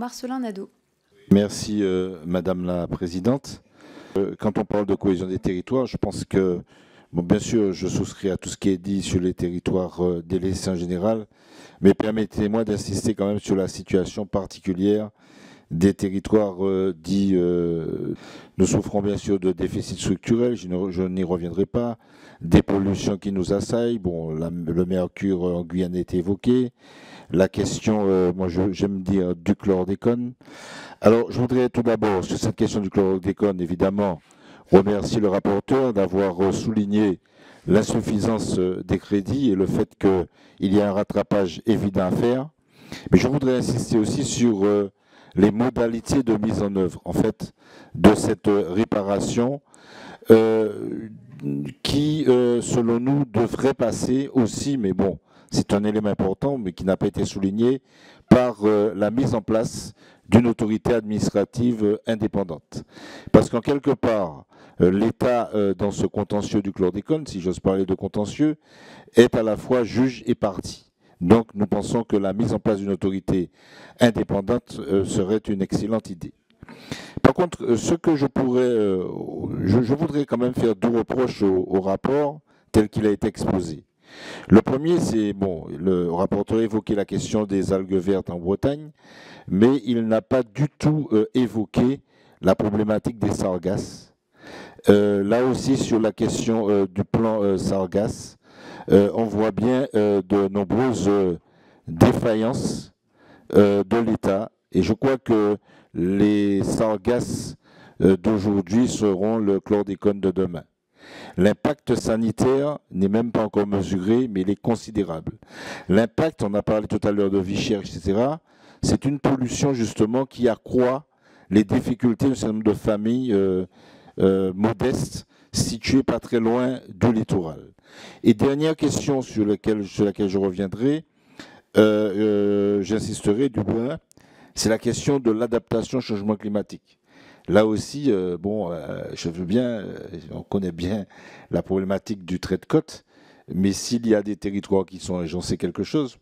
Marcelin Nadeau. Merci Madame la Présidente. Quand on parle de cohésion des territoires, je pense que, bon, bien sûr, je souscris à tout ce qui est dit sur les territoires délaissés en général, mais permettez-moi d'insister quand même sur la situation particulière des territoires dits, nous souffrons bien sûr de déficits structurels, je n'y reviendrai pas, des pollutions qui nous assaillent, bon, le mercure en Guyane a été évoqué, la question, moi j'aime dire du chlordécone. Alors je voudrais tout d'abord, sur cette question du chlordécone, évidemment, remercier le rapporteur d'avoir souligné l'insuffisance des crédits et le fait qu'il y a un rattrapage évident à faire. Mais je voudrais insister aussi sur les modalités de mise en œuvre, en fait, de cette réparation qui, selon nous, devrait passer aussi, mais bon, c'est un élément important, mais qui n'a pas été souligné, par la mise en place d'une autorité administrative indépendante. Parce qu'en quelque part, l'État, dans ce contentieux du chlordécone, si j'ose parler de contentieux, est à la fois juge et partie. Donc nous pensons que la mise en place d'une autorité indépendante serait une excellente idée. Par contre, ce que je voudrais quand même faire deux reproches au rapport tel qu'il a été exposé. Le premier, c'est, bon, le rapporteur a évoqué la question des algues vertes en Bretagne, mais il n'a pas du tout évoqué la problématique des sargasses. Là aussi, sur la question du plan sargasses, on voit bien de nombreuses défaillances de l'État. Et je crois que les sargasses d'aujourd'hui seront le chlordécone de demain. L'impact sanitaire n'est même pas encore mesuré, mais il est considérable. L'impact, on a parlé tout à l'heure de vie chère, etc., c'est une pollution justement qui accroît les difficultés d'un certain nombre de familles modestes situées pas très loin du littoral. Et dernière question sur laquelle je reviendrai, j'insisterai du moins, c'est la question de l'adaptation au changement climatique. Là aussi, je veux bien, on connaît bien la problématique du trait de côte, mais s'il y a des territoires qui sont, et j'en sais quelque chose,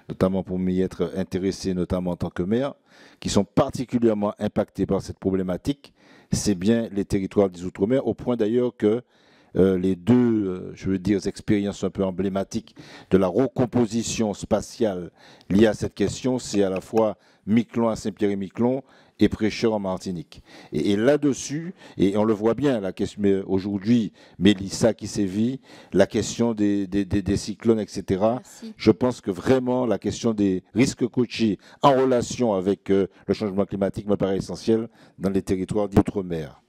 notamment pour m'y être intéressé, notamment en tant que maire, qui sont particulièrement impactés par cette problématique, c'est bien les territoires des Outre-mer, au point d'ailleurs que les deux, je veux dire, expériences un peu emblématiques de la recomposition spatiale liée à cette question, c'est à la fois Miquelon à Saint-Pierre-et-Miquelon et Prêcheur en Martinique. Et là-dessus, et on le voit bien, la question aujourd'hui, Mélissa qui sévit, la question des cyclones, etc. Merci. Je pense que vraiment la question des risques côtiers en relation avec le changement climatique me paraît essentielle dans les territoires d'outre-mer.